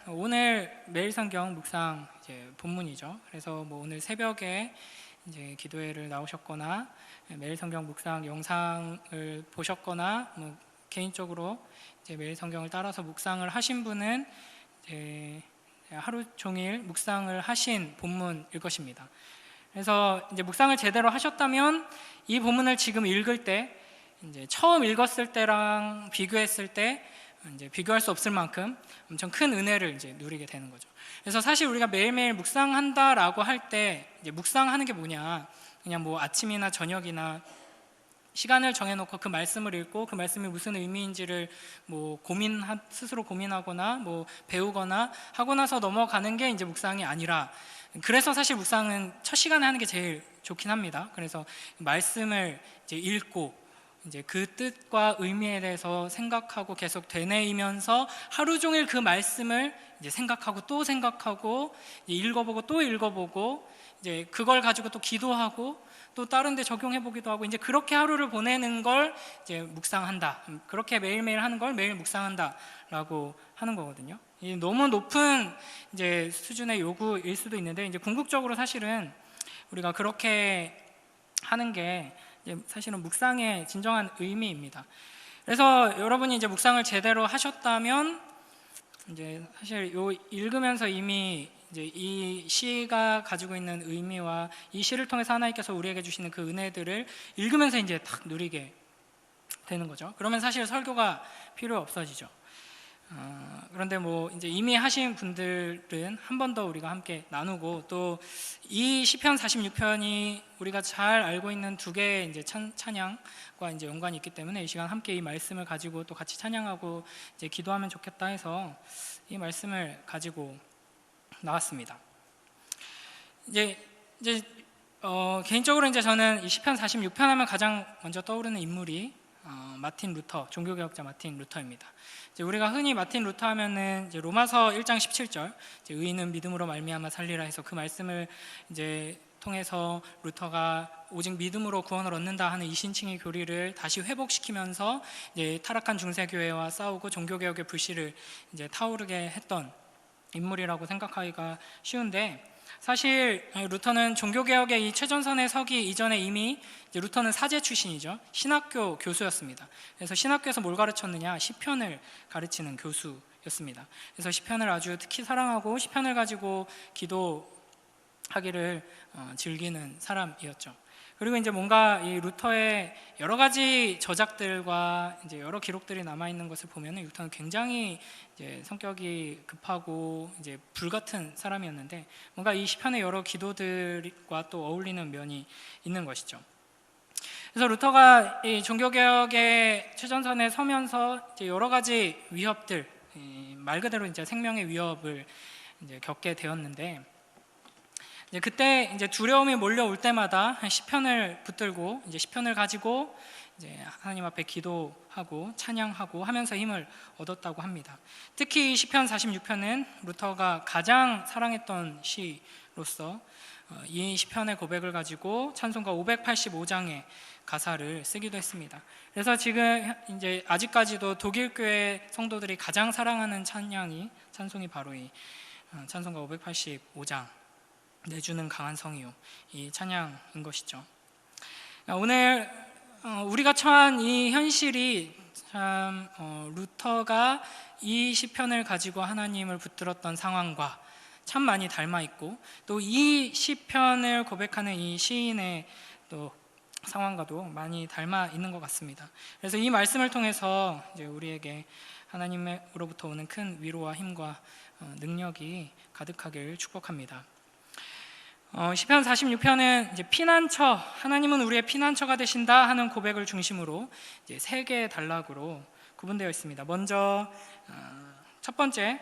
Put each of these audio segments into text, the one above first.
오늘 매일 성경 묵상 본문이죠. 그래서 오늘 새벽에 기도회를 나오셨거나 매일 성경 묵상 영상을 보셨거나 개인적으로 매일 성경을 따라서 묵상을 하신 분은 하루 종일 묵상을 하신 본문일 것입니다. 그래서 묵상을 제대로 하셨다면 이 본문을 지금 읽을 때 처음 읽었을 때랑 비교했을 때 비교할 수 없을 만큼 엄청 큰 은혜를 누리게 되는 거죠. 그래서 사실 우리가 매일매일 묵상한다라고 할 때 묵상하는 게 뭐냐, 그냥 아침이나 저녁이나 시간을 정해놓고 그 말씀을 읽고 그 말씀이 무슨 의미인지를 스스로 고민하거나 배우거나 하고 나서 넘어가는 게 묵상이 아니라, 그래서 사실 묵상은 첫 시간에 하는 게 제일 좋긴 합니다. 그래서 말씀을 읽고 그 뜻과 의미에 대해서 생각하고 계속 되뇌이면서 하루 종일 그 말씀을 생각하고 또 생각하고 읽어보고 또 읽어보고 그걸 가지고 또 기도하고 또 다른 데 적용해보기도 하고 그렇게 하루를 보내는 걸 묵상한다, 그렇게 매일매일 하는 걸 매일 묵상한다 라고 하는 거거든요. 너무 높은 수준의 요구일 수도 있는데 궁극적으로 사실은 우리가 그렇게 하는 게 사실은 묵상의 진정한 의미입니다. 그래서 여러분이 묵상을 제대로 하셨다면 사실 읽으면서 이미 이 시가 가지고 있는 의미와 이 시를 통해서 하나님께서 우리에게 주시는 그 은혜들을 읽으면서 딱 누리게 되는 거죠. 그러면 사실 설교가 필요 없어지죠. 그런데 이미 하신 분들은 한 번 더 우리가 함께 나누고, 또 이 시편 46편이 우리가 잘 알고 있는 두 개의 찬양과 연관이 있기 때문에 이 시간 함께 이 말씀을 가지고 또 같이 찬양하고 기도하면 좋겠다 해서 이 말씀을 가지고 나왔습니다. 개인적으로 저는 이 시편 46편 하면 가장 먼저 떠오르는 인물이 마틴 루터, 종교개혁자 마틴 루터입니다. 우리가 흔히 마틴 루터 하면은 로마서 1장 17절 의인은 믿음으로 말미암아 살리라 해서 그 말씀을 통해서 루터가 오직 믿음으로 구원을 얻는다 하는 이신칭의 교리를 다시 회복시키면서 타락한 중세교회와 싸우고 종교개혁의 불씨를 타오르게 했던 인물이라고 생각하기가 쉬운데, 사실 루터는 종교개혁의 이 최전선에 서기 이전에 이미 루터는 사제 출신이죠. 신학교 교수였습니다. 그래서 신학교에서 뭘 가르쳤느냐, 시편을 가르치는 교수였습니다. 그래서 시편을 아주 특히 사랑하고 시편을 가지고 기도하기를 즐기는 사람이었죠. 그리고 뭔가 이 루터의 여러 가지 저작들과 여러 기록들이 남아있는 것을 보면 루터는 굉장히 성격이 급하고 불같은 사람이었는데, 뭔가 이 시편의 여러 기도들과 또 어울리는 면이 있는 것이죠. 그래서 루터가 이 종교개혁의 최전선에 서면서 여러 가지 위협들, 말 그대로 생명의 위협을 겪게 되었는데, 그때 두려움이 몰려올 때마다 시편을 붙들고 시편을 가지고 하나님 앞에 기도하고 찬양하고 하면서 힘을 얻었다고 합니다. 특히 시편 46편은 루터가 가장 사랑했던 시로서 이 시편의 고백을 가지고 찬송가 585장의 가사를 쓰기도 했습니다. 그래서 지금 아직까지도 독일 교회 성도들이 가장 사랑하는 찬송이 바로 이 찬송가 585장 내주는 강한 성이요, 이 찬양인 것이죠. 오늘 우리가 처한 이 현실이 참 루터가 이 시편을 가지고 하나님을 붙들었던 상황과 참 많이 닮아 있고, 또 이 시편을 고백하는 이 시인의 또 상황과도 많이 닮아 있는 것 같습니다. 그래서 이 말씀을 통해서 우리에게 하나님으로부터 오는 큰 위로와 힘과 능력이 가득하길 축복합니다. 시편 46편은 피난처, 하나님은 우리의 피난처가 되신다 하는 고백을 중심으로 세 개의 단락으로 구분되어 있습니다. 먼저 첫 번째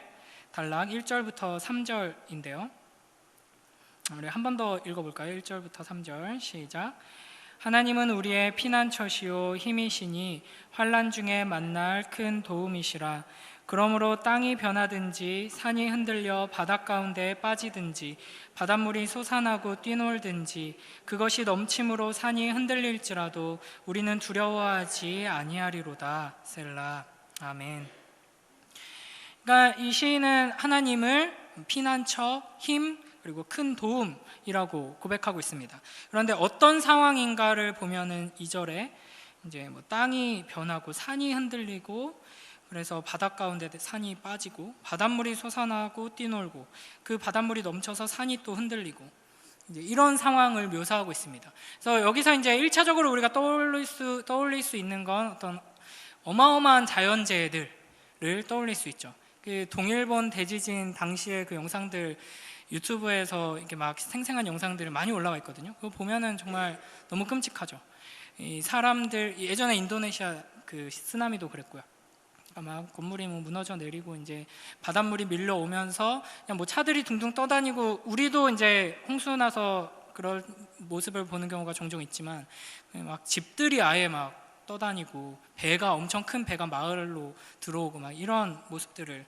단락 1절부터 3절인데요. 우리 한 번 더 읽어볼까요? 1절부터 3절 시작. 하나님은 우리의 피난처시요 힘이시니 환난 중에 만날 큰 도움이시라. 그러므로 땅이 변하든지 산이 흔들려 바닷 가운데에 빠지든지 바닷물이 솟아나고 뛰놀든지 그것이 넘침으로 산이 흔들릴지라도 우리는 두려워하지 아니하리로다. 셀라. 아멘. 그러니까 이 시인은 하나님을 피난처, 힘, 그리고 큰 도움이라고 고백하고 있습니다. 그런데 어떤 상황인가를 보면은 2절에 이제 뭐 땅이 변하고 산이 흔들리고, 그래서 바닷 가운데 산이 빠지고 바닷물이 솟아나고 뛰놀고 그 바닷물이 넘쳐서 산이 또 흔들리고, 이제 이런 상황을 묘사하고 있습니다. 그래서 여기서 이제 1차적으로 우리가 떠올릴 수 있는 건 어떤 어마어마한 자연재해들을 떠올릴 수 있죠. 그 동일본 대지진 당시의 그 영상들 유튜브에서 이렇게 막 생생한 영상들이 많이 올라와 있거든요. 그거 보면은 정말 너무 끔찍하죠. 이 사람들, 예전에 인도네시아 그 쓰나미도 그랬고요. 막 건물이 뭐 무너져 내리고 이제 바닷물이 밀려오면서 그냥 뭐 차들이 둥둥 떠다니고, 우리도 이제 홍수 나서 그럴 모습을 보는 경우가 종종 있지만 막 집들이 아예 막 떠다니고, 배가 엄청 큰 배가 마을로 들어오고 막 이런 모습들을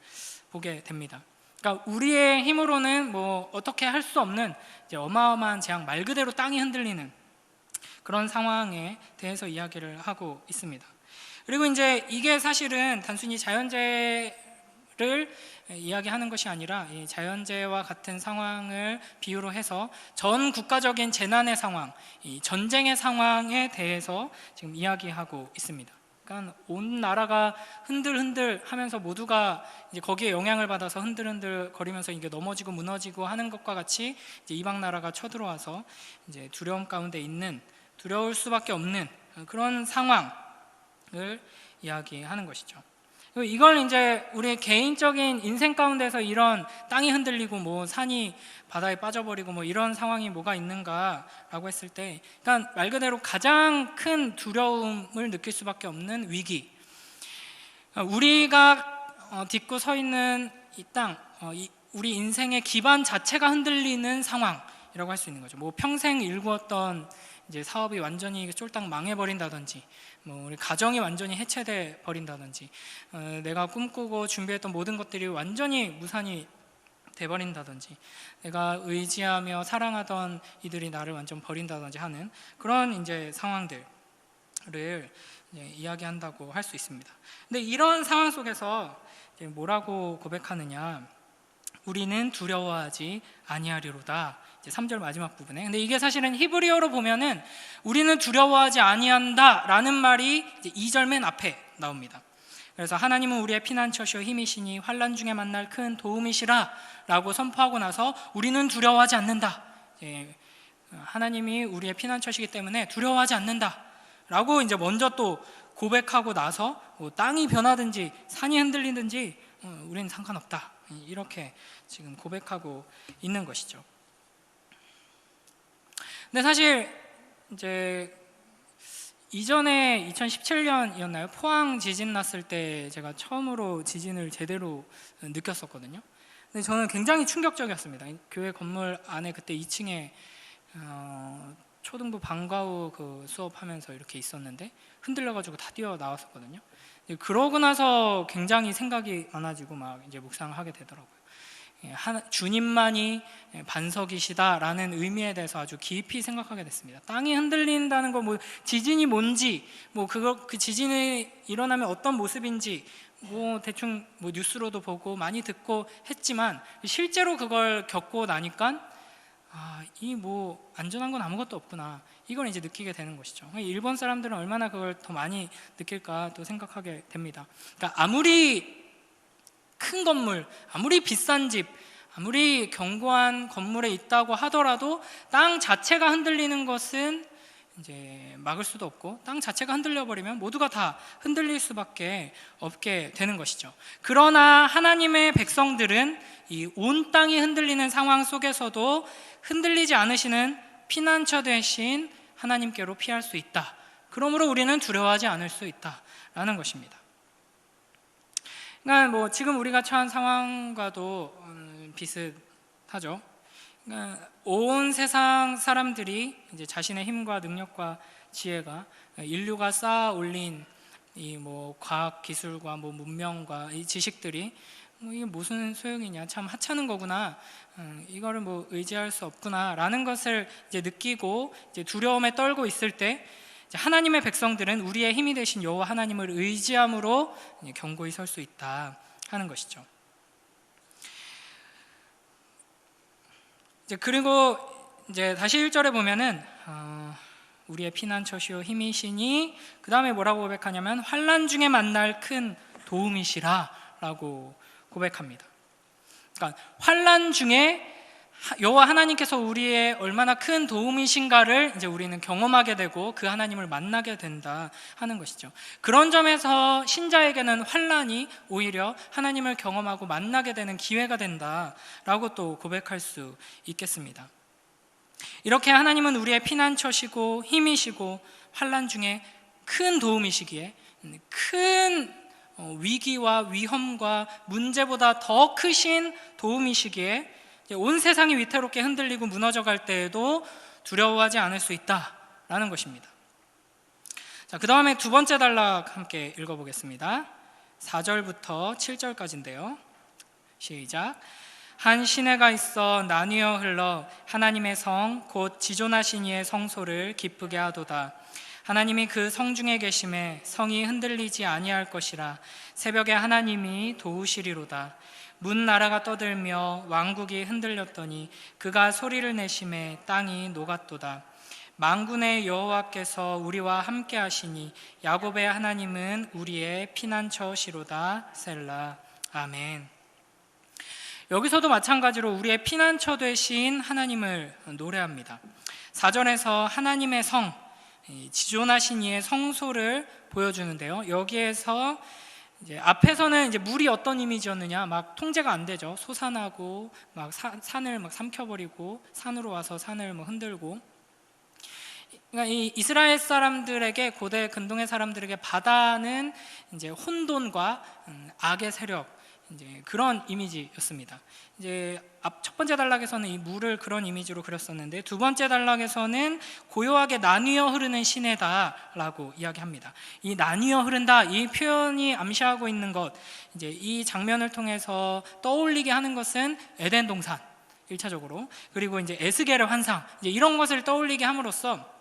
보게 됩니다. 그러니까 우리의 힘으로는 뭐 어떻게 할 수 없는 이제 어마어마한 재앙, 말 그대로 땅이 흔들리는 그런 상황에 대해서 이야기를 하고 있습니다. 그리고 이제 이게 사실은 단순히 자연재해를 이야기하는 것이 아니라 이 자연재해와 같은 상황을 비유로 해서 전 국가적인 재난의 상황, 이 전쟁의 상황에 대해서 지금 이야기하고 있습니다. 그러니까 온 나라가 흔들흔들 하면서 모두가 이제 거기에 영향을 받아서 흔들흔들 거리면서 이게 넘어지고 무너지고 하는 것과 같이 이제 이방 나라가 쳐들어와서 이제 두려움 가운데 있는, 두려울 수밖에 없는 그런 상황을 이야기하는 것이죠. 이걸 이제 우리 개인적인 인생 가운데서 이런 땅이 흔들리고 뭐 산이 바다에 빠져버리고 뭐 이런 상황이 뭐가 있는가라고 했을 때, 그러니까 말 그대로 가장 큰 두려움을 느낄 수밖에 없는 위기, 우리가 딛고 서 있는 이 땅, 우리 인생의 기반 자체가 흔들리는 상황이라고 할 수 있는 거죠. 뭐 평생 일구었던 이제 사업이 완전히 쫄딱 망해버린다든지, 뭐 우리 가정이 완전히 해체돼 버린다든지, 내가 꿈꾸고 준비했던 모든 것들이 완전히 무산이 돼버린다든지, 내가 의지하며 사랑하던 이들이 나를 완전 버린다든지 하는 그런 이제 상황들을 이제 이야기한다고 할 수 있습니다. 근데 이런 상황 속에서 이제 뭐라고 고백하느냐? 우리는 두려워하지 아니하리로다. 3절 마지막 부분에. 근데 이게 사실은 히브리어로 보면은 우리는 두려워하지 아니한다 라는 말이 이제 2절 맨 앞에 나옵니다. 그래서 하나님은 우리의 피난처시오 힘이시니 환난 중에 만날 큰 도움이시라 라고 선포하고 나서 우리는 두려워하지 않는다. 하나님이 우리의 피난처시기 때문에 두려워하지 않는다 라고 이제 먼저 또 고백하고 나서 뭐 땅이 변하든지 산이 흔들리든지 우리는 상관없다, 이렇게 지금 고백하고 있는 것이죠. 근데 사실 이제 이전에 2017년이었나요? 포항 지진 났을 때 제가 처음으로 지진을 제대로 느꼈었거든요. 근데 저는 굉장히 충격적이었습니다. 교회 건물 안에 그때 2층에 초등부 방과 후 그 수업하면서 이렇게 있었는데 흔들려가지고 다 뛰어 나왔었거든요. 그러고 나서 굉장히 생각이 많아지고 막 이제 묵상을 하게 되더라고요. 주님만이 반석이시다라는 의미에 대해서 아주 깊이 생각하게 됐습니다. 땅이 흔들린다는 거, 뭐 지진이 뭔지, 뭐 그 지진이 일어나면 어떤 모습인지 뭐 대충 뭐 뉴스로도 보고 많이 듣고 했지만 실제로 그걸 겪고 나니까 이 뭐 안전한 건 아무것도 없구나, 이걸 이제 느끼게 되는 것이죠. 일본 사람들은 얼마나 그걸 더 많이 느낄까 또 생각하게 됩니다. 그러니까 아무리 큰 건물, 아무리 비싼 집, 아무리 견고한 건물에 있다고 하더라도 땅 자체가 흔들리는 것은 이제 막을 수도 없고, 땅 자체가 흔들려 버리면 모두가 다 흔들릴 수밖에 없게 되는 것이죠. 그러나 하나님의 백성들은 이 온 땅이 흔들리는 상황 속에서도 흔들리지 않으시는 피난처 되신 하나님께로 피할 수 있다. 그러므로 우리는 두려워하지 않을 수 있다라는 것입니다. 그러니까 뭐 지금 우리가 처한 상황과도 비슷하죠. 그러니까 온 세상 사람들이 이제 자신의 힘과 능력과 지혜가, 인류가 쌓아 올린 이 뭐 과학 기술과 뭐 문명과 이 지식들이 뭐 이게 무슨 소용이냐, 참 하찮은 거구나, 이거를 뭐 의지할 수 없구나라는 것을 이제 느끼고 이제 두려움에 떨고 있을 때, 하나님의 백성들은 우리의 힘이 되신 여호와 하나님을 의지함으로 견고히 설 수 있다 하는 것이죠. 그리고 이제 다시 1절에 보면은 우리의 피난처시요 힘이시니, 그 다음에 뭐라고 고백하냐면 환난 중에 만날 큰 도움이시라 라고 고백합니다. 그러니까 환난 중에 여호와 하나님께서 우리의 얼마나 큰 도움이신가를 이제 우리는 경험하게 되고 그 하나님을 만나게 된다 하는 것이죠. 그런 점에서 신자에게는 환난이 오히려 하나님을 경험하고 만나게 되는 기회가 된다라고 또 고백할 수 있겠습니다. 이렇게 하나님은 우리의 피난처시고 힘이시고 환난 중에 큰 도움이시기에, 큰 위기와 위험과 문제보다 더 크신 도움이시기에 온 세상이 위태롭게 흔들리고 무너져 갈 때에도 두려워하지 않을 수 있다라는 것입니다. 자, 그 다음에 두 번째 단락 함께 읽어보겠습니다. 4절부터 7절까지인데요. 시작. 한 시내가 있어 나뉘어 흘러 하나님의 성 곧 지존하신 이의 성소를 기쁘게 하도다. 하나님이 그 성 중에 계심에 성이 흔들리지 아니할 것이라. 새벽에 하나님이 도우시리로다. 문 나라가 떠들며 왕국이 흔들렸더니 그가 소리를 내심에 땅이 녹았도다. 만군의 여호와께서 우리와 함께 하시니 야곱의 하나님은 우리의 피난처시로다. 셀라. 아멘. 여기서도 마찬가지로 우리의 피난처 되신 하나님을 노래합니다. 4절에서 하나님의 성, 지존하신 이의 성소를 보여주는데요. 여기에서 이제 앞에서는 이제 물이 어떤 이미지였느냐, 막 통제가 안 되죠. 솟아나고 막 산을 막 삼켜버리고 산으로 와서 산을 뭐 흔들고. 그러니까 이 이스라엘 사람들에게, 고대 근동의 사람들에게 바다는 이제 혼돈과 악의 세력, 이제 그런 이미지였습니다. 이제 첫 번째 단락에서는 이 물을 그런 이미지로 그렸었는데, 두 번째 단락에서는 고요하게 나뉘어 흐르는 시내다라고 이야기합니다. 이 나뉘어 흐른다, 이 표현이 암시하고 있는 것, 이제 이 장면을 통해서 떠올리게 하는 것은 에덴 동산 1차적으로, 그리고 이제 에스겔의 환상, 이제 이런 것을 떠올리게 함으로써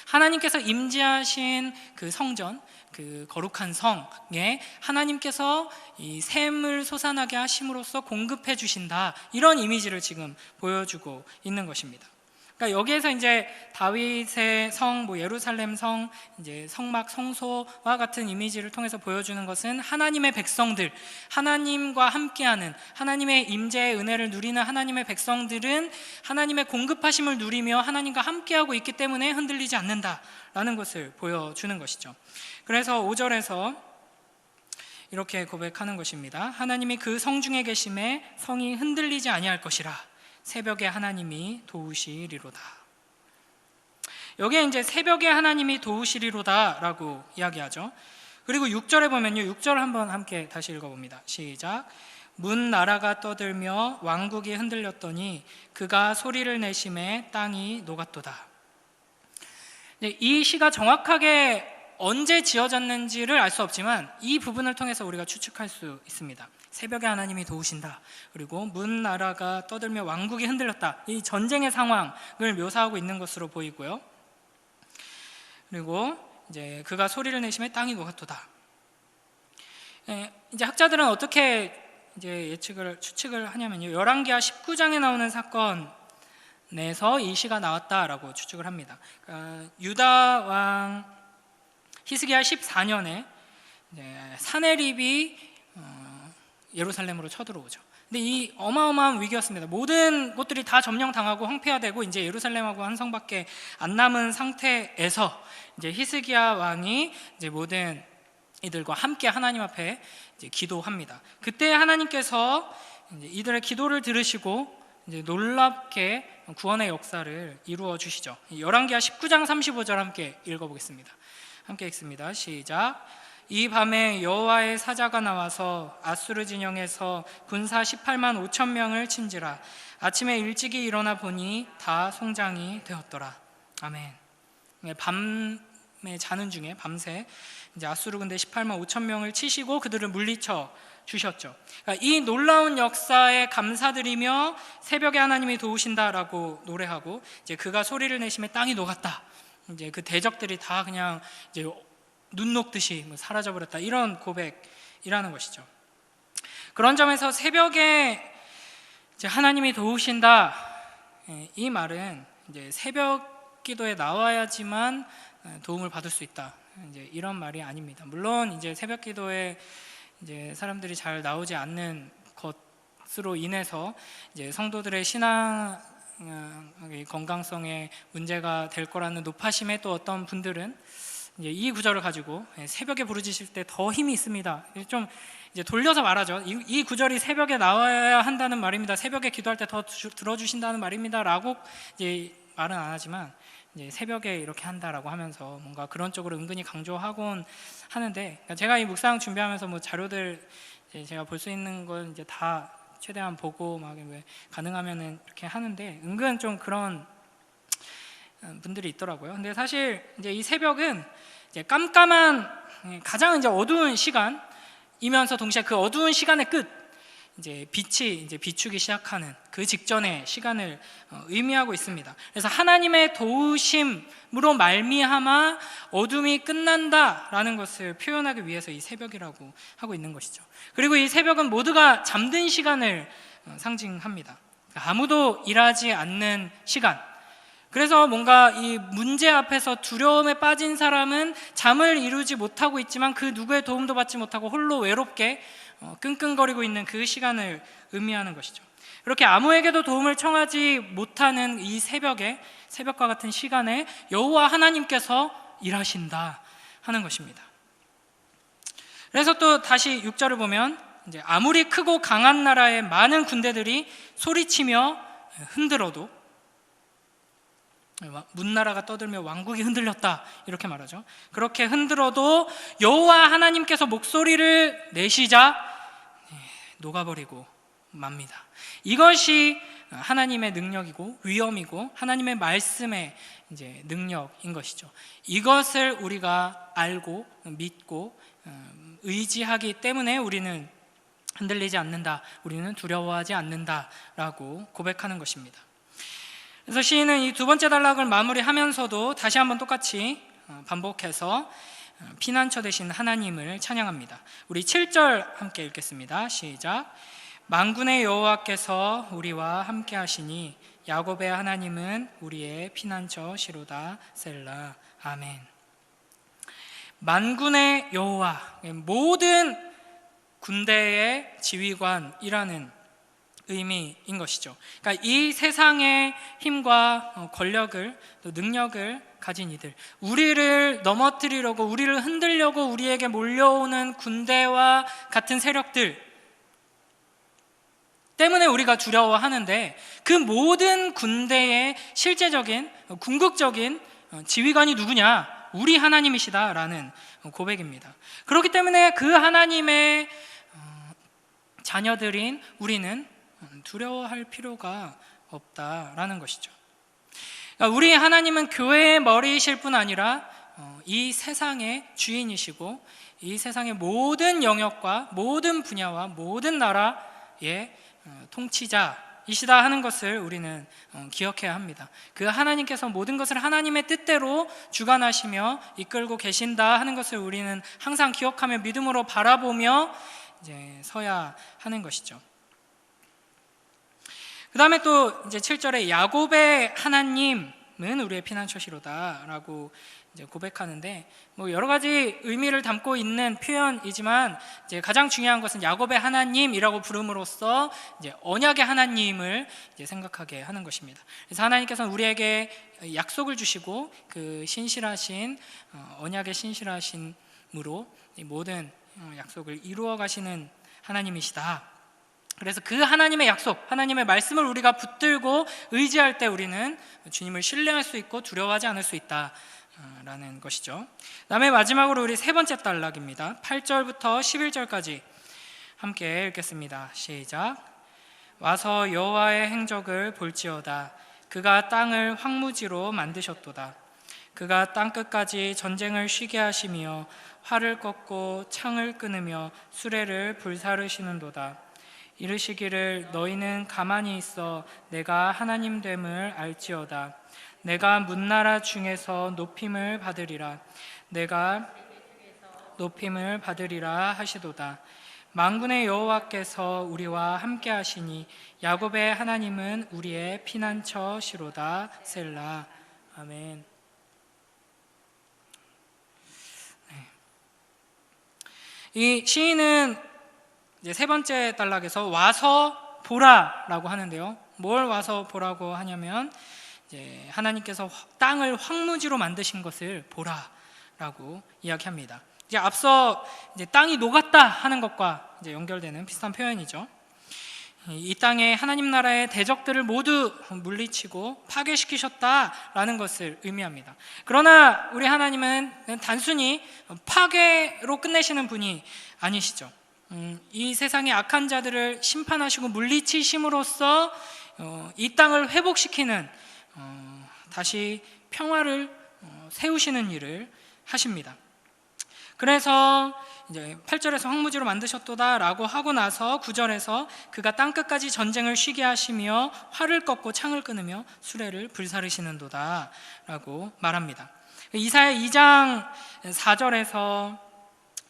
하나님께서 임재하신 그 성전, 그 거룩한 성에 하나님께서 이 샘을 솟아나게 하심으로써 공급해 주신다, 이런 이미지를 지금 보여주고 있는 것입니다. 그러니까 여기에서 이제 다윗의 성, 뭐 예루살렘 성, 이제 성막, 성소와 같은 이미지를 통해서 보여주는 것은 하나님의 백성들, 하나님과 함께하는, 하나님의 임재의 은혜를 누리는 하나님의 백성들은 하나님의 공급하심을 누리며 하나님과 함께하고 있기 때문에 흔들리지 않는다라는 것을 보여주는 것이죠. 그래서 5절에서 이렇게 고백하는 것입니다. 하나님이 그 성 중에 계심에 성이 흔들리지 아니할 것이라. 새벽에 하나님이 도우시리로다. 여기에 이제 새벽에 하나님이 도우시리로다 라고 이야기하죠. 그리고 6절에 보면요, 6절 한번 함께 다시 읽어봅니다. 시작. 문 나라가 떠들며 왕국이 흔들렸더니 그가 소리를 내심에 땅이 녹았도다. 이 시가 정확하게 언제 지어졌는지를 알 수 없지만 이 부분을 통해서 우리가 추측할 수 있습니다. 새벽에 하나님이 도우신다, 그리고 문 나라가 떠들며 왕국이 흔들렸다, 이 전쟁의 상황을 묘사하고 있는 것으로 보이고요. 그리고 이제 그가 소리를 내심에 땅이 녹았도다. 이제 학자들은 어떻게 이제 추측을 하냐면요, 열왕기하 19장에 나오는 사건에서 이 시가 나왔다라고 추측을 합니다. 그러니까 유다 왕 히스기야 14년에 사네립이 예루살렘으로 쳐들어오죠. 근데 이 어마어마한 위기였습니다. 모든 곳들이 다 점령당하고 황폐화되고 이제 예루살렘하고 한 성밖에 안 남은 상태에서 이제 히스기야 왕이 이제 모든 이들과 함께 하나님 앞에 이제 기도합니다. 그때 하나님께서 이제 이들의 기도를 들으시고 이제 놀랍게 구원의 역사를 이루어 주시죠. 열왕기하 19장 35절 함께 읽어보겠습니다. 함께 읽습니다. 시작. 이 밤에 여호와의 사자가 나와서 아수르 진영에서 군사 18만 5천 명을 친지라. 아침에 일찍이 일어나 보니 다 송장이 되었더라. 아멘. 밤에 자는 중에 밤새 이제 아수르 군대 18만 5천 명을 치시고 그들을 물리쳐 주셨죠. 그러니까 이 놀라운 역사에 감사드리며 새벽에 하나님이 도우신다라고 노래하고, 이제 그가 소리를 내심에 땅이 녹았다. 이제 그 대적들이 다 그냥 이제 눈 녹듯이 사라져버렸다, 이런 고백이라는 것이죠. 그런 점에서 새벽에 이제 하나님이 도우신다, 이 말은 이제 새벽 기도에 나와야지만 도움을 받을 수 있다, 이제 이런 말이 아닙니다. 물론 이제 새벽 기도에 이제 사람들이 잘 나오지 않는 것으로 인해서 이제 성도들의 신앙 건강성에 문제가 될 거라는 노파심에 또 어떤 분들은 이제 이 구절을 가지고 새벽에 부르짖을 때 더 힘이 있습니다, 좀 이제 돌려서 말하죠. 이 구절이 새벽에 나와야 한다는 말입니다, 새벽에 기도할 때 더 들어주신다는 말입니다 라고 이제 말은 안 하지만 이제 새벽에 이렇게 한다라고 하면서 뭔가 그런 쪽으로 은근히 강조하곤 하는데, 제가 이 묵상 준비하면서 뭐 자료들 제가 볼 수 있는 건 이제 다 최대한 보고 막 가능하면은 이렇게 하는데, 은근 좀 그런 분들이 있더라고요. 근데 사실 이제 이 새벽은 이제 깜깜한 가장 이제 어두운 시간이면서 동시에 그 어두운 시간의 끝, 이제 빛이 이제 비추기 시작하는 그 직전의 시간을 의미하고 있습니다. 그래서 하나님의 도우심으로 말미암아 어둠이 끝난다라는 것을 표현하기 위해서 이 새벽이라고 하고 있는 것이죠. 그리고 이 새벽은 모두가 잠든 시간을 상징합니다. 아무도 일하지 않는 시간. 그래서 뭔가 이 문제 앞에서 두려움에 빠진 사람은 잠을 이루지 못하고 있지만 그 누구의 도움도 받지 못하고 홀로 외롭게 끙끙거리고 있는 그 시간을 의미하는 것이죠. 그렇게 아무에게도 도움을 청하지 못하는 이 새벽에, 새벽과 같은 시간에 여호와 하나님께서 일하신다 하는 것입니다. 그래서 또 다시 6절을 보면 이제 아무리 크고 강한 나라의 많은 군대들이 소리치며 흔들어도, 문나라가 떠들며 왕국이 흔들렸다 이렇게 말하죠. 그렇게 흔들어도 여호와 하나님께서 목소리를 내시자 녹아버리고 맙니다. 이것이 하나님의 능력이고 위엄이고 하나님의 말씀의 이제 능력인 것이죠. 이것을 우리가 알고 믿고 의지하기 때문에 우리는 흔들리지 않는다, 우리는 두려워하지 않는다라고 고백하는 것입니다. 그래서 시인은 이 두 번째 단락을 마무리하면서도 다시 한번 똑같이 반복해서 피난처 되신 하나님을 찬양합니다. 우리 7절 함께 읽겠습니다. 시작. 만군의 여호와께서 우리와 함께 하시니 야곱의 하나님은 우리의 피난처시로다. 셀라. 아멘. 만군의 여호와, 모든 군대의 지휘관이라는 의미인 것이죠. 그러니까 이 세상의 힘과 권력을, 또 능력을 가진 이들, 우리를 넘어뜨리려고, 우리를 흔들려고 우리에게 몰려오는 군대와 같은 세력들 때문에 우리가 두려워하는데, 그 모든 군대의 실제적인 궁극적인 지휘관이 누구냐? 우리 하나님이시다라는 고백입니다. 그렇기 때문에 그 하나님의 자녀들인 우리는 두려워할 필요가 없다라는 것이죠. 우리 하나님은 교회의 머리이실 뿐 아니라 이 세상의 주인이시고 이 세상의 모든 영역과 모든 분야와 모든 나라의 통치자이시다 하는 것을 우리는 기억해야 합니다. 그 하나님께서 모든 것을 하나님의 뜻대로 주관하시며 이끌고 계신다 하는 것을 우리는 항상 기억하며 믿음으로 바라보며 이제 서야 하는 것이죠. 그 다음에 또 이제 7절에 야곱의 하나님은 우리의 피난처시로다라고 이제 고백하는데, 뭐 여러 가지 의미를 담고 있는 표현이지만 이제 가장 중요한 것은 야곱의 하나님이라고 부름으로써 이제 언약의 하나님을 이제 생각하게 하는 것입니다. 그래서 하나님께서는 우리에게 약속을 주시고 그 신실하신 언약의 신실하심으로 이 모든 약속을 이루어 가시는 하나님이시다. 그래서 그 하나님의 약속, 하나님의 말씀을 우리가 붙들고 의지할 때 우리는 주님을 신뢰할 수 있고 두려워하지 않을 수 있다라는 것이죠. 그 다음에 마지막으로 우리 세 번째 단락입니다. 8절부터 11절까지 함께 읽겠습니다. 시작. 와서 여호와의 행적을 볼지어다. 그가 땅을 황무지로 만드셨도다. 그가 땅끝까지 전쟁을 쉬게 하시며 활을 꺾고 창을 끊으며 수레를 불사르시는도다. 이르시기를 너희는 가만히 있어 내가 하나님 됨을 알지어다. 내가 문나라 중에서 높임을 받으리라. 내가 높임을 받으리라 하시도다. 만군의 여호와께서 우리와 함께 하시니 야곱의 하나님은 우리의 피난처시로다. 셀라. 아멘. 이 시인은 이제 세 번째 단락에서 와서 보라라고 하는데요. 뭘 와서 보라고 하냐면 이제 하나님께서 땅을 황무지로 만드신 것을 보라라고 이야기합니다. 이제 앞서 이제 땅이 녹았다 하는 것과 이제 연결되는 비슷한 표현이죠. 이 땅에 하나님 나라의 대적들을 모두 물리치고 파괴시키셨다라는 것을 의미합니다. 그러나 우리 하나님은 단순히 파괴로 끝내시는 분이 아니시죠. 이 세상의 악한 자들을 심판하시고 물리치심으로써 이 땅을 회복시키는 다시 평화를 세우시는 일을 하십니다. 그래서 이제 8절에서 황무지로 만드셨도다 라고 하고 나서 9절에서 그가 땅끝까지 전쟁을 쉬게 하시며 활을 꺾고 창을 끊으며 수레를 불사르시는도다 라고 말합니다. 이사야 2장 4절에서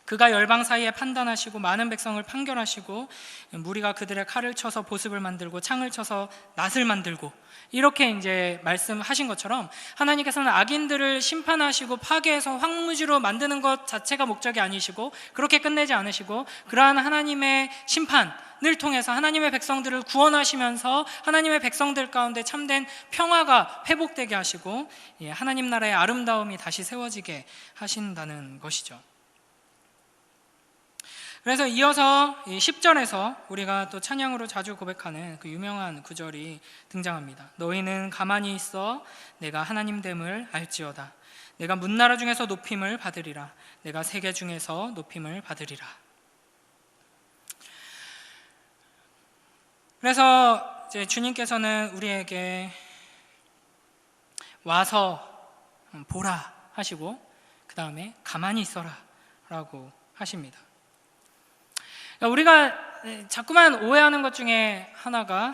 그가 열방 사이에 판단하시고 많은 백성을 판결하시고 무리가 그들의 칼을 쳐서 보습을 만들고 창을 쳐서 낫을 만들고 이렇게 이제 말씀하신 것처럼 하나님께서는 악인들을 심판하시고 파괴해서 황무지로 만드는 것 자체가 목적이 아니시고 그렇게 끝내지 않으시고 그러한 하나님의 심판을 통해서 하나님의 백성들을 구원하시면서 하나님의 백성들 가운데 참된 평화가 회복되게 하시고 하나님 나라의 아름다움이 다시 세워지게 하신다는 것이죠. 그래서 이어서 10절에서 우리가 또 찬양으로 자주 고백하는 그 유명한 구절이 등장합니다. 너희는 가만히 있어 내가 하나님됨을 알지어다. 내가 문나라 중에서 높임을 받으리라. 내가 세계 중에서 높임을 받으리라. 그래서 이제 주님께서는 우리에게 와서 보라 하시고 그 다음에 가만히 있어라 라고 하십니다. 우리가 자꾸만 오해하는 것 중에 하나가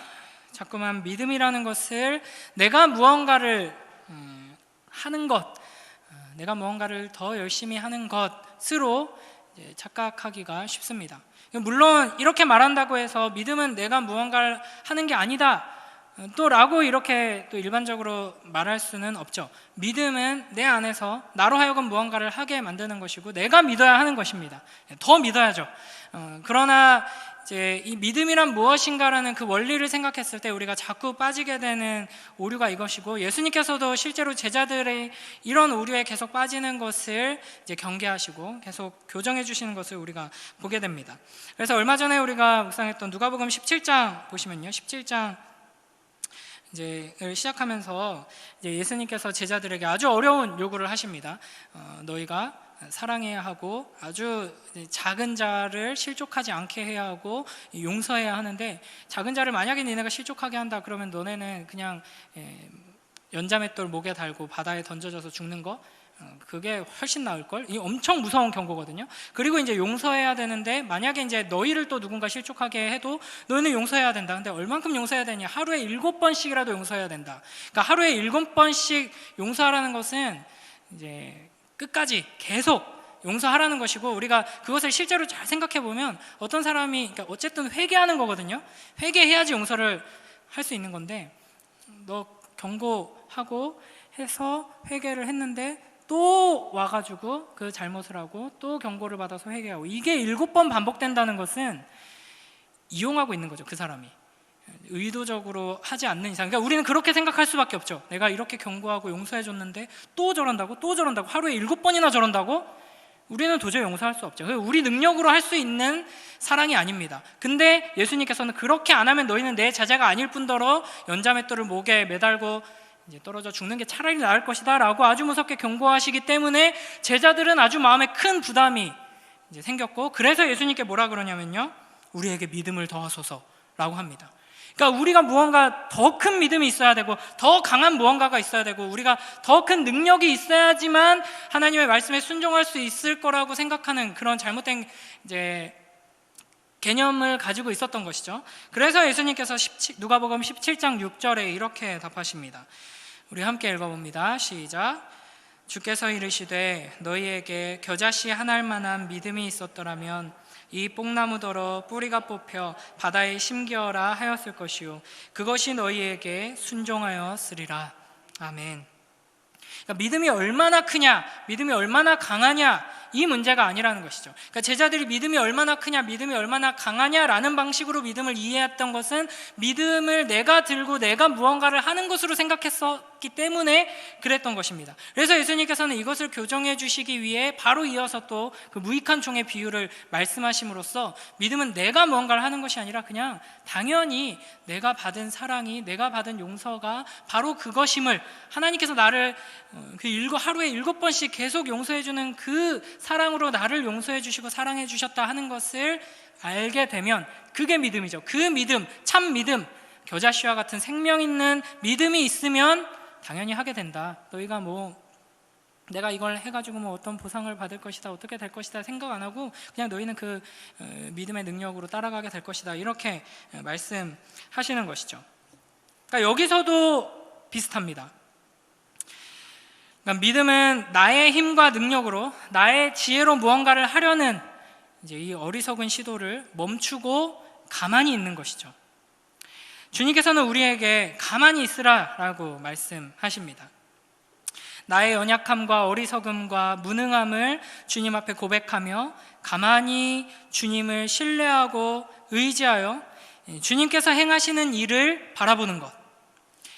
자꾸만 믿음이라는 것을 내가 무언가를 하는 것, 내가 무언가를 더 열심히 하는 것으로 착각하기가 쉽습니다. 물론 이렇게 말한다고 해서 믿음은 내가 무언가를 하는 게 아니다 또 라고 이렇게 또 일반적으로 말할 수는 없죠. 믿음은 내 안에서 나로 하여금 무언가를 하게 만드는 것이고 내가 믿어야 하는 것입니다. 더 믿어야죠. 그러나 이제 이 믿음이란 무엇인가라는 그 원리를 생각했을 때 우리가 자꾸 빠지게 되는 오류가 이것이고 예수님께서도 실제로 제자들의 이런 오류에 계속 빠지는 것을 이제 경계하시고 계속 교정해 주시는 것을 우리가 보게 됩니다. 그래서 얼마 전에 우리가 묵상했던 누가복음 17장 보시면요, 17장 이제를 시작하면서 이제 예수님께서 제자들에게 아주 어려운 요구를 하십니다. 너희가 사랑해야 하고 아주 작은 자를 실족하지 않게 해야 하고 용서해야 하는데 작은 자를 만약에 니네가 실족하게 한다 그러면 너네는 그냥 연자맷돌 목에 달고 바다에 던져져서 죽는 거 그게 훨씬 나을걸? 이 엄청 무서운 경고거든요. 그리고 이제 용서해야 되는데 만약에 이제 너희를 또 누군가 실족하게 해도 너희는 용서해야 된다. 근데 얼만큼 용서해야 되냐? 하루에 7번씩이라도 용서해야 된다. 그러니까 하루에 7번씩 용서하라는 것은 이제 끝까지 계속 용서하라는 것이고 우리가 그것을 실제로 잘 생각해 보면 어떤 사람이 그러니까 어쨌든 회개하는 거거든요. 회개해야지 용서를 할 수 있는 건데 너 경고하고 해서 회개를 했는데 또 와가지고 그 잘못을 하고 또 경고를 받아서 회개하고 이게 7번 반복된다는 것은 이용하고 있는 거죠. 그 사람이 의도적으로 하지 않는 이상 그러니까 우리는 그렇게 생각할 수밖에 없죠. 내가 이렇게 경고하고 용서해 줬는데 또 저런다고 또 저런다고 하루에 7번이나 저런다고? 우리는 도저히 용서할 수 없죠. 우리 능력으로 할 수 있는 사랑이 아닙니다. 근데 예수님께서는 그렇게 안 하면 너희는 내 제자가 아닐 뿐더러 연자맷돌을 목에 매달고 이제 떨어져 죽는 게 차라리 나을 것이다 라고 아주 무섭게 경고하시기 때문에 제자들은 아주 마음에 큰 부담이 이제 생겼고 그래서 예수님께 뭐라 그러냐면요, 우리에게 믿음을 더하소서 라고 합니다. 그러니까 우리가 무언가 더 큰 믿음이 있어야 되고 더 강한 무언가가 있어야 되고 우리가 더 큰 능력이 있어야지만 하나님의 말씀에 순종할 수 있을 거라고 생각하는 그런 잘못된 이제 개념을 가지고 있었던 것이죠. 그래서 예수님께서 누가복음 17장 6절에 이렇게 답하십니다. 우리 함께 읽어봅니다. 시작. 주께서 이르시되 너희에게 겨자씨 하나일 만한 믿음이 있었더라면 이 뽕나무더러 뿌리가 뽑혀 바다에 심기어라 하였을 것이요 그것이 너희에게 순종하였으리라. 아멘. 그러니까 믿음이 얼마나 크냐, 믿음이 얼마나 강하냐, 이 문제가 아니라는 것이죠. 그러니까 제자들이 믿음이 얼마나 크냐, 믿음이 얼마나 강하냐라는 방식으로 믿음을 이해했던 것은 믿음을 내가 들고 내가 무언가를 하는 것으로 생각했었기 때문에 그랬던 것입니다. 그래서 예수님께서는 이것을 교정해 주시기 위해 바로 이어서 또 그 무익한 종의 비유를 말씀하심으로써 믿음은 내가 무언가를 하는 것이 아니라 그냥 당연히 내가 받은 사랑이, 내가 받은 용서가 바로 그것임을, 하나님께서 나를 하루에 7번씩 계속 용서해 주는 그 사랑으로 나를 용서해 주시고 사랑해 주셨다 하는 것을 알게 되면 그게 믿음이죠. 그 믿음, 참 믿음, 겨자씨와 같은 생명 있는 믿음이 있으면 당연히 하게 된다. 너희가 내가 이걸 해가지고 어떤 보상을 받을 것이다, 어떻게 될 것이다 생각 안 하고 그냥 너희는 그 믿음의 능력으로 따라가게 될 것이다, 이렇게 말씀하시는 것이죠. 그러니까 여기서도 비슷합니다. 그러니까 믿음은 나의 힘과 능력으로, 나의 지혜로 무언가를 하려는 이제 이 어리석은 시도를 멈추고 가만히 있는 것이죠. 주님께서는 우리에게 가만히 있으라라고 말씀하십니다. 나의 연약함과 어리석음과 무능함을 주님 앞에 고백하며 가만히 주님을 신뢰하고 의지하여 주님께서 행하시는 일을 바라보는 것,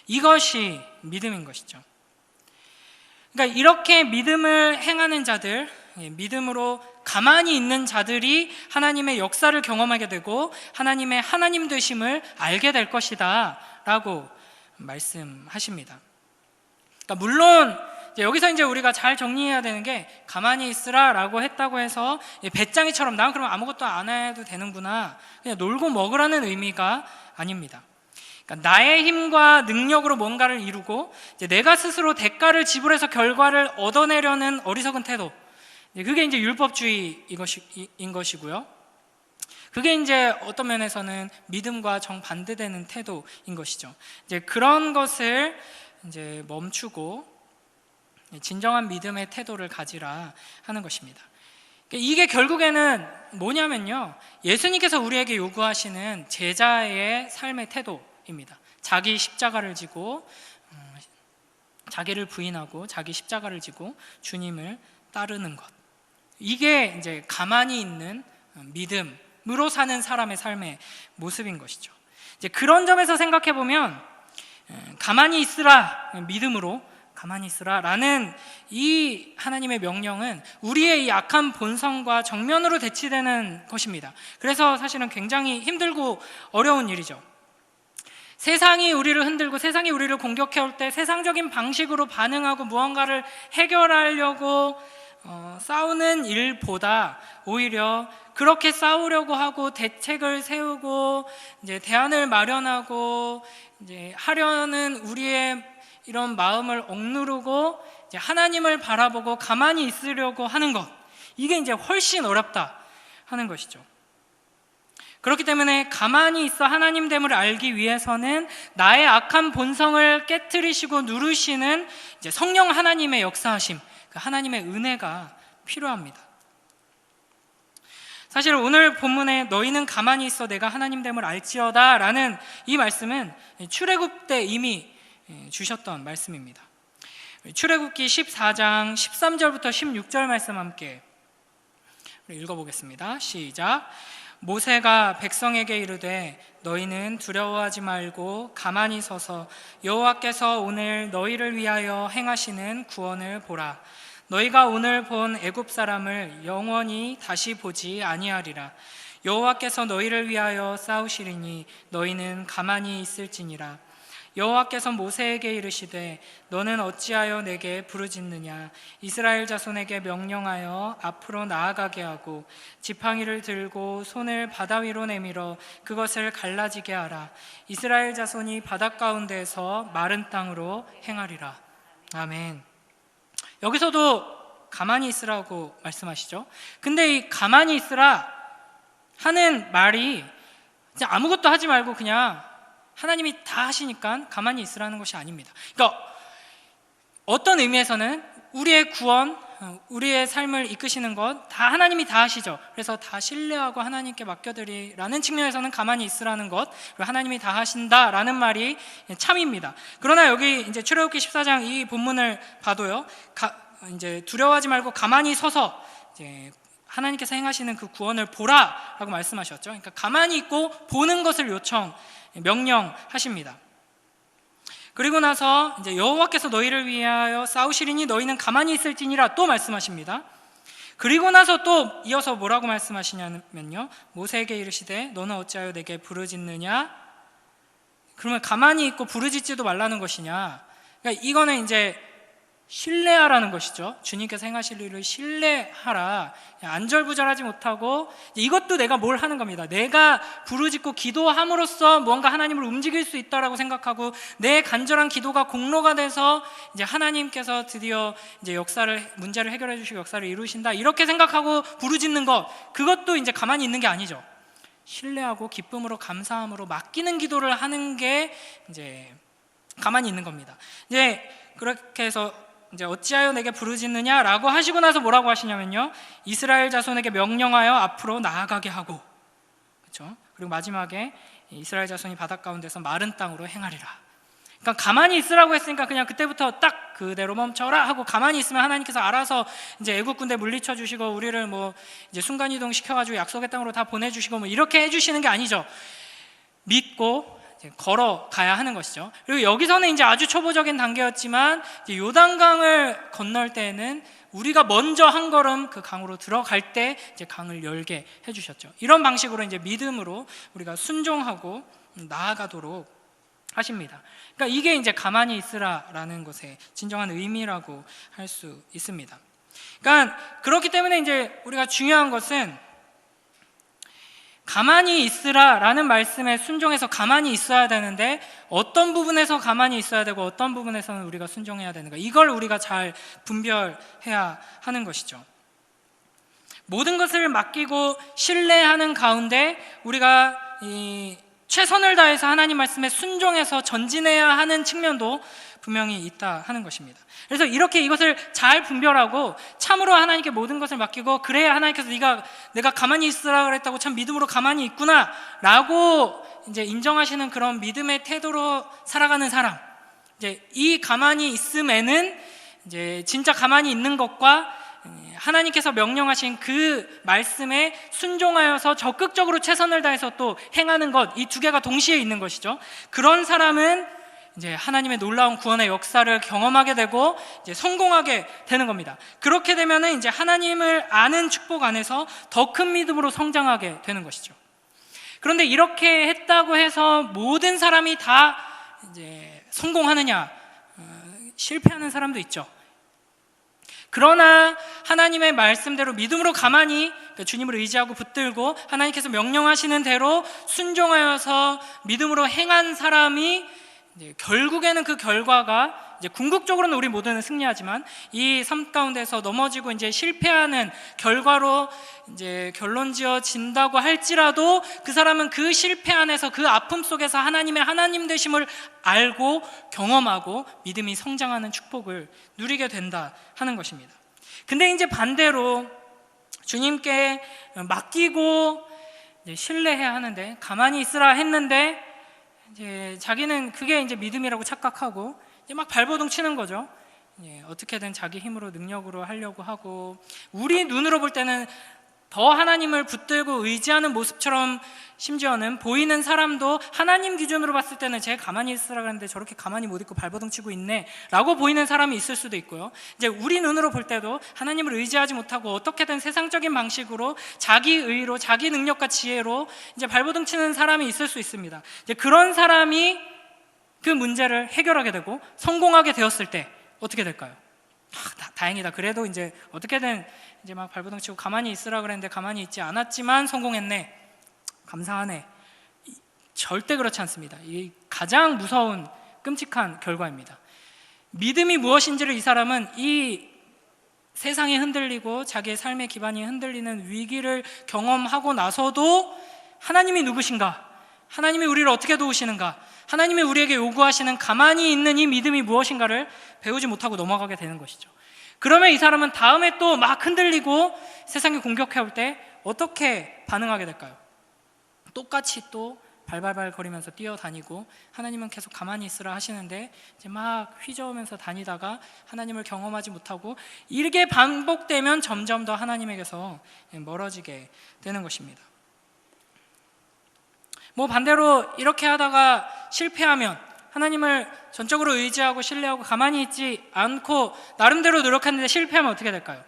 이것이 믿음인 것이죠. 그러니까 이렇게 믿음을 행하는 자들, 믿음으로 가만히 있는 자들이 하나님의 역사를 경험하게 되고 하나님의 하나님 되심을 알게 될 것이다 라고 말씀하십니다. 그러니까 물론 여기서 이제 우리가 잘 정리해야 되는 게, 가만히 있으라 라고 했다고 해서 배짱이처럼 난 그럼 아무것도 안 해도 되는구나, 그냥 놀고 먹으라는 의미가 아닙니다. 그러니까 나의 힘과 능력으로 뭔가를 이루고 이제 내가 스스로 대가를 지불해서 결과를 얻어내려는 어리석은 태도, 그게 이제 율법주의인 것이고요. 그게 이제 어떤 면에서는 믿음과 정반대되는 태도인 것이죠. 이제 그런 것을 이제 멈추고 진정한 믿음의 태도를 가지라 하는 것입니다. 이게 결국에는 뭐냐면요, 예수님께서 우리에게 요구하시는 제자의 삶의 태도입니다. 자기 십자가를 지고 자기를 부인하고 자기 십자가를 지고 주님을 따르는 것, 이게 이제 가만히 있는 믿음으로 사는 사람의 삶의 모습인 것이죠. 이제 그런 점에서 생각해 보면 가만히 있으라, 믿음으로 가만히 있으라 라는 이 하나님의 명령은 우리의 이 악한 본성과 정면으로 대치되는 것입니다. 그래서 사실은 굉장히 힘들고 어려운 일이죠. 세상이 우리를 흔들고 세상이 우리를 공격해 올 때 세상적인 방식으로 반응하고 무언가를 해결하려고 싸우는 일보다 오히려 그렇게 싸우려고 하고 대책을 세우고 이제 대안을 마련하고 이제 하려는 우리의 이런 마음을 억누르고 이제 하나님을 바라보고 가만히 있으려고 하는 것, 이게 이제 훨씬 어렵다 하는 것이죠. 그렇기 때문에 가만히 있어 하나님됨을 알기 위해서는 나의 악한 본성을 깨트리시고 누르시는 이제 성령 하나님의 역사하심, 그 하나님의 은혜가 필요합니다. 사실 오늘 본문에 너희는 가만히 있어 내가 하나님됨을 알지어다 라는 이 말씀은 출애굽 때 이미 주셨던 말씀입니다. 출애굽기 14장 13절부터 16절 말씀 함께 읽어보겠습니다. 시작. 모세가 백성에게 이르되 너희는 두려워하지 말고 가만히 서서 여호와께서 오늘 너희를 위하여 행하시는 구원을 보라. 너희가 오늘 본 애굽 사람을 영원히 다시 보지 아니하리라. 여호와께서 너희를 위하여 싸우시리니 너희는 가만히 있을지니라. 여호와께서 모세에게 이르시되 너는 어찌하여 내게 부르짖느냐. 이스라엘 자손에게 명령하여 앞으로 나아가게 하고 지팡이를 들고 손을 바다 위로 내밀어 그것을 갈라지게 하라. 이스라엘 자손이 바닷 가운데에서 마른 땅으로 행하리라. 아멘. 여기서도 가만히 있으라고 말씀하시죠. 근데 이 가만히 있으라 하는 말이 아무것도 하지 말고 그냥 하나님이 다 하시니까 가만히 있으라는 것이 아닙니다. 그러니까 어떤 의미에서는 우리의 구원, 우리의 삶을 이끄시는 것 다 하나님이 다 하시죠. 그래서 다 신뢰하고 하나님께 맡겨드리라는 측면에서는 가만히 있으라는 것, 그리고 하나님이 다 하신다라는 말이 참입니다. 그러나 여기 이제 출애굽기 14장 이 본문을 봐도요, 이제 두려워하지 말고 가만히 서서 이제 하나님께서 행하시는 그 구원을 보라라고 말씀하셨죠. 그러니까 가만히 있고 보는 것을 명령하십니다. 그리고 나서 이제 여호와께서 너희를 위하여 싸우시리니 너희는 가만히 있을지니라 또 말씀하십니다. 그리고 나서 또 이어서 뭐라고 말씀하시냐면요, 모세에게 이르시되 너는 어찌하여 내게 부르짖느냐? 그러면 가만히 있고 부르짖지도 말라는 것이냐? 그러니까 이거는 이제 신뢰하라는 것이죠. 주님께서 행하실 일을 신뢰하라. 안절부절하지 못하고, 이것도 내가 뭘 하는 겁니다. 내가 부르짖고 기도함으로써 뭔가 하나님을 움직일 수 있다라고 생각하고, 내 간절한 기도가 공로가 돼서 이제 하나님께서 드디어 이제 문제를 해결해 주시고 역사를 이루신다, 이렇게 생각하고 부르짖는 것, 그것도 이제 가만히 있는 게 아니죠. 신뢰하고 기쁨으로 감사함으로 맡기는 기도를 하는 게 이제 가만히 있는 겁니다. 이제 그렇게 해서 이제 어찌하여 내게 부르짖느냐라고 하시고 나서 뭐라고 하시냐면요, 이스라엘 자손에게 명령하여 앞으로 나아가게 하고, 그렇죠? 그리고 마지막에 이스라엘 자손이 바닷 가운데서 마른 땅으로 행하리라. 그러니까 가만히 있으라고 했으니까 그냥 그때부터 딱 그대로 멈춰라 하고 가만히 있으면 하나님께서 알아서 이제 애국 군대 물리쳐 주시고 우리를 뭐 이제 순간 이동 시켜가지고 약속의 땅으로 다 보내주시고 뭐 이렇게 해주시는 게 아니죠. 믿고 걸어가야 하는 것이죠. 그리고 여기서는 이제 아주 초보적인 단계였지만 이제 요단강을 건널 때에는 우리가 먼저 한 걸음 그 강으로 들어갈 때 이제 강을 열게 해주셨죠. 이런 방식으로 이제 믿음으로 우리가 순종하고 나아가도록 하십니다. 그러니까 이게 이제 가만히 있으라라는 것의 진정한 의미라고 할 수 있습니다. 그러니까 그렇기 때문에 이제 우리가 중요한 것은 가만히 있으라라는 말씀에 순종해서 가만히 있어야 되는데, 어떤 부분에서 가만히 있어야 되고 어떤 부분에서는 우리가 순종해야 되는가, 이걸 우리가 잘 분별해야 하는 것이죠. 모든 것을 맡기고 신뢰하는 가운데 우리가 최선을 다해서 하나님 말씀에 순종해서 전진해야 하는 측면도 분명히 있다 하는 것입니다. 그래서 이렇게 이것을 잘 분별하고 참으로 하나님께 모든 것을 맡기고, 그래야 하나님께서 내가 가만히 있으라 그랬다고 참 믿음으로 가만히 있구나 라고 이제 인정하시는 그런 믿음의 태도로 살아가는 사람, 이제 이 가만히 있음에는 이제 진짜 가만히 있는 것과 하나님께서 명령하신 그 말씀에 순종하여서 적극적으로 최선을 다해서 또 행하는 것, 이 두 개가 동시에 있는 것이죠. 그런 사람은 이제 하나님의 놀라운 구원의 역사를 경험하게 되고 이제 성공하게 되는 겁니다. 그렇게 되면은 이제 하나님을 아는 축복 안에서 더 큰 믿음으로 성장하게 되는 것이죠. 그런데 이렇게 했다고 해서 모든 사람이 다 이제 성공하느냐? 실패하는 사람도 있죠. 그러나 하나님의 말씀대로 믿음으로 가만히, 그러니까 주님을 의지하고 붙들고 하나님께서 명령하시는 대로 순종하여서 믿음으로 행한 사람이 이제 결국에는 그 결과가 이제 궁극적으로는 우리 모두는 승리하지만 이 삶 가운데서 넘어지고 이제 실패하는 결과로 이제 결론지어진다고 할지라도 그 사람은 그 실패 안에서, 그 아픔 속에서 하나님의 하나님 되심을 알고 경험하고 믿음이 성장하는 축복을 누리게 된다 하는 것입니다. 근데 이제 반대로 주님께 맡기고 이제 신뢰해야 하는데, 가만히 있으라 했는데 이제 자기는 그게 이제 믿음이라고 착각하고 이제 막 발버둥 치는 거죠. 어떻게든 자기 힘으로 능력으로 하려고 하고, 우리 눈으로 볼 때는 더 하나님을 붙들고 의지하는 모습처럼 심지어는 보이는 사람도 하나님 기준으로 봤을 때는 쟤 가만히 있으라 그랬는데 저렇게 가만히 못 있고 발버둥 치고 있네 라고 보이는 사람이 있을 수도 있고요. 이제 우리 눈으로 볼 때도 하나님을 의지하지 못하고 어떻게든 세상적인 방식으로 자기 의로 자기 능력과 지혜로 이제 발버둥 치는 사람이 있을 수 있습니다. 이제 그런 사람이 그 문제를 해결하게 되고 성공하게 되었을 때 어떻게 될까요? 다행이다. 그래도 이제 어떻게든 이제 막 발버둥 치고 가만히 있으라 그랬는데 가만히 있지 않았지만 성공했네. 감사하네. 절대 그렇지 않습니다. 이 가장 무서운 끔찍한 결과입니다. 믿음이 무엇인지를 이 사람은 이 세상이 흔들리고 자기의 삶의 기반이 흔들리는 위기를 경험하고 나서도 하나님이 누구신가? 하나님이 우리를 어떻게 도우시는가? 하나님이 우리에게 요구하시는 가만히 있는 이 믿음이 무엇인가를 배우지 못하고 넘어가게 되는 것이죠. 그러면 이 사람은 다음에 또 막 흔들리고 세상이 공격해 올 때 어떻게 반응하게 될까요? 똑같이 또 발발발 거리면서 뛰어다니고, 하나님은 계속 가만히 있으라 하시는데 이제 막 휘저으면서 다니다가 하나님을 경험하지 못하고, 이렇게 반복되면 점점 더 하나님에게서 멀어지게 되는 것입니다. 뭐 반대로 이렇게 하다가 실패하면 하나님을 전적으로 의지하고 신뢰하고 가만히 있지 않고 나름대로 노력했는데 실패하면 어떻게 될까요?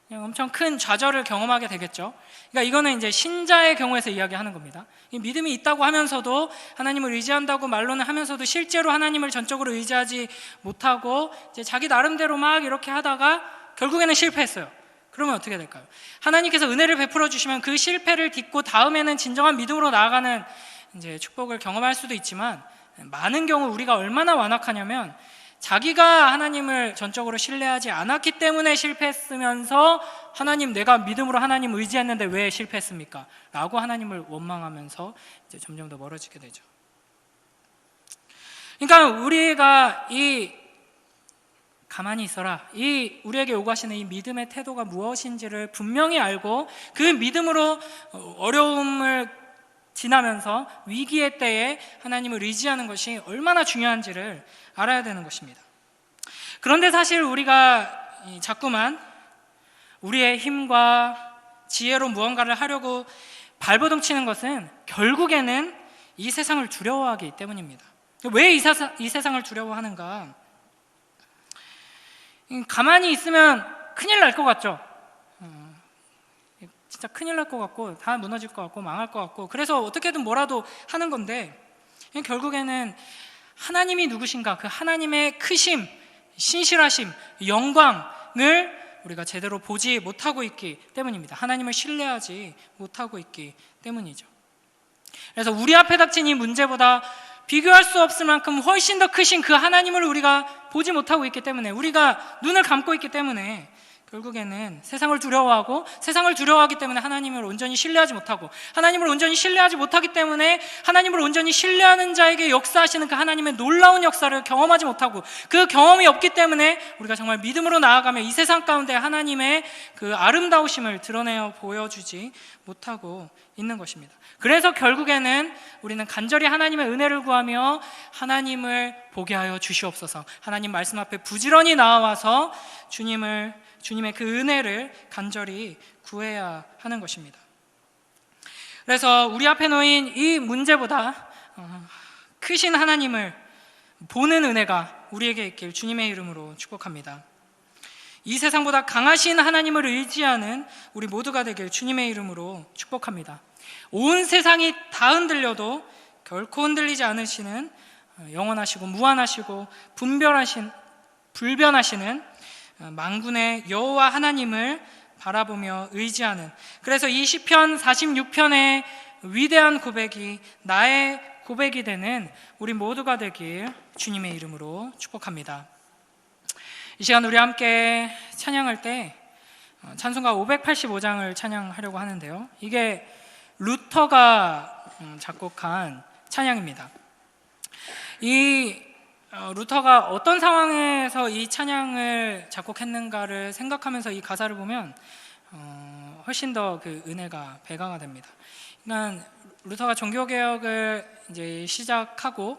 그냥 엄청 큰 좌절을 경험하게 되겠죠. 그러니까 이거는 이제 신자의 경우에서 이야기하는 겁니다. 이 믿음이 있다고 하면서도, 하나님을 의지한다고 말로는 하면서도 실제로 하나님을 전적으로 의지하지 못하고 이제 자기 나름대로 막 이렇게 하다가 결국에는 실패했어요. 그러면 어떻게 될까요? 하나님께서 은혜를 베풀어 주시면 그 실패를 딛고 다음에는 진정한 믿음으로 나아가는 이제 축복을 경험할 수도 있지만, 많은 경우 우리가 얼마나 완악하냐면 자기가 하나님을 전적으로 신뢰하지 않았기 때문에 실패했으면서, 하나님, 내가 믿음으로 하나님 의지했는데 왜 실패했습니까? 라고 하나님을 원망하면서 이제 점점 더 멀어지게 되죠. 그러니까 우리가 이 가만히 있어라, 이 우리에게 요구하시는 이 믿음의 태도가 무엇인지를 분명히 알고 그 믿음으로 어려움을 지나면서 위기의 때에 하나님을 의지하는 것이 얼마나 중요한지를 알아야 되는 것입니다. 그런데 사실 우리가 자꾸만 우리의 힘과 지혜로 무언가를 하려고 발버둥 치는 것은 결국에는 이 세상을 두려워하기 때문입니다. 왜 이 세상을 두려워하는가? 가만히 있으면 큰일 날 것 같죠? 진짜 큰일 날 것 같고 다 무너질 것 같고 망할 것 같고, 그래서 어떻게든 뭐라도 하는 건데, 결국에는 하나님이 누구신가, 그 하나님의 크심, 신실하심, 영광을 우리가 제대로 보지 못하고 있기 때문입니다. 하나님을 신뢰하지 못하고 있기 때문이죠. 그래서 우리 앞에 닥친 이 문제보다 비교할 수 없을 만큼 훨씬 더 크신 그 하나님을 우리가 보지 못하고 있기 때문에, 우리가 눈을 감고 있기 때문에 결국에는 세상을 두려워하고, 세상을 두려워하기 때문에 하나님을 온전히 신뢰하지 못하고, 하나님을 온전히 신뢰하지 못하기 때문에 하나님을 온전히 신뢰하는 자에게 역사하시는 그 하나님의 놀라운 역사를 경험하지 못하고, 그 경험이 없기 때문에 우리가 정말 믿음으로 나아가며 이 세상 가운데 하나님의 그 아름다우심을 드러내어 보여주지 못하고 있는 것입니다. 그래서 결국에는 우리는 간절히 하나님의 은혜를 구하며 하나님을 보게 하여 주시옵소서, 하나님 말씀 앞에 부지런히 나와서 주님의 그 은혜를 간절히 구해야 하는 것입니다. 그래서 우리 앞에 놓인 이 문제보다 크신 하나님을 보는 은혜가 우리에게 있길 주님의 이름으로 축복합니다. 이 세상보다 강하신 하나님을 의지하는 우리 모두가 되길 주님의 이름으로 축복합니다. 온 세상이 다 흔들려도 결코 흔들리지 않으시는 영원하시고 무한하시고 불변하시는 만군의 여호와 하나님을 바라보며 의지하는, 그래서 이 시편 46편의 위대한 고백이 나의 고백이 되는 우리 모두가 되길 주님의 이름으로 축복합니다. 이 시간 우리 함께 찬양할 때 찬송가 585장을 찬양하려고 하는데요, 이게 루터가 작곡한 찬양입니다. 이 루터가 어떤 상황에서 이 찬양을 작곡했는가를 생각하면서 이 가사를 보면 훨씬 더 그 은혜가 배가가 됩니다. 그러니까 루터가 종교개혁을 이제 시작하고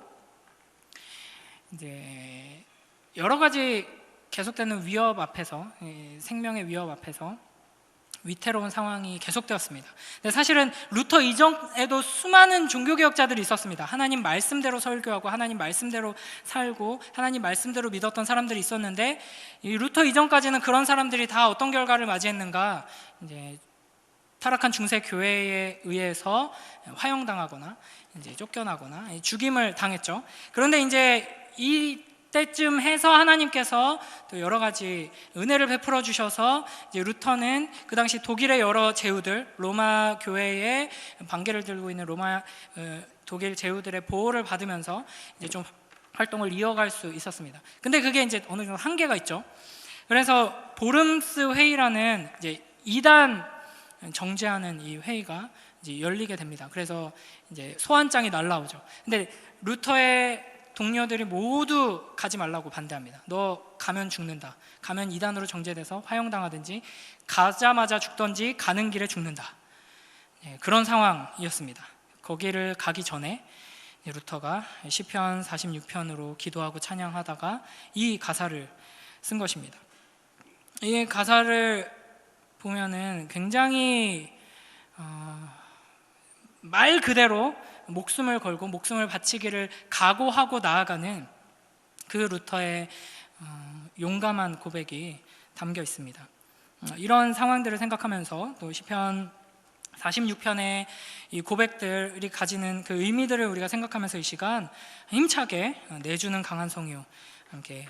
이제 여러 가지 계속되는 위협 앞에서, 생명의 위협 앞에서 위태로운 상황이 계속되었습니다. 근데 사실은 루터 이전에도 수많은 종교개혁자들이 있었습니다. 하나님 말씀대로 설교하고 하나님 말씀대로 살고 하나님 말씀대로 믿었던 사람들이 있었는데, 이 루터 이전까지는 그런 사람들이 다 어떤 결과를 맞이했는가, 이제 타락한 중세 교회에 의해서 화형당하거나 이제 쫓겨나거나 죽임을 당했죠. 그런데 이제 이때쯤 해서 하나님께서 또 여러 가지 은혜를 베풀어 주셔서 이제 루터는 그 당시 독일의 여러 제후들, 로마 교회의 반계를 들고 있는 독일 제후들의 보호를 받으면서 이제 좀 활동을 이어갈 수 있었습니다. 근데 그게 이제 어느 정도 한계가 있죠. 그래서 보름스 회의라는 이제 이단 정죄하는 이 회의가 이제 열리게 됩니다. 그래서 이제 소환장이 날라오죠. 근데 루터의 동료들이 모두 가지 말라고 반대합니다. 너 가면 죽는다. 가면 이단으로 정죄돼서 화형당하든지 가자마자 죽든지 가는 길에 죽는다. 그런 상황이었습니다. 거기를 가기 전에 루터가 시편 46편으로 기도하고 찬양하다가 이 가사를 쓴 것입니다. 이 가사를 보면은 굉장히 말 그대로 목숨을 걸고 목숨을 바치기를 각오하고 나아가는 그 루터의 용감한 고백이 담겨 있습니다. 이런 상황들을 생각하면서 또 시편 46편의 이 고백들이 가지는 그 의미들을 우리가 생각하면서 이 시간 힘차게 내주는 강한 성유 함께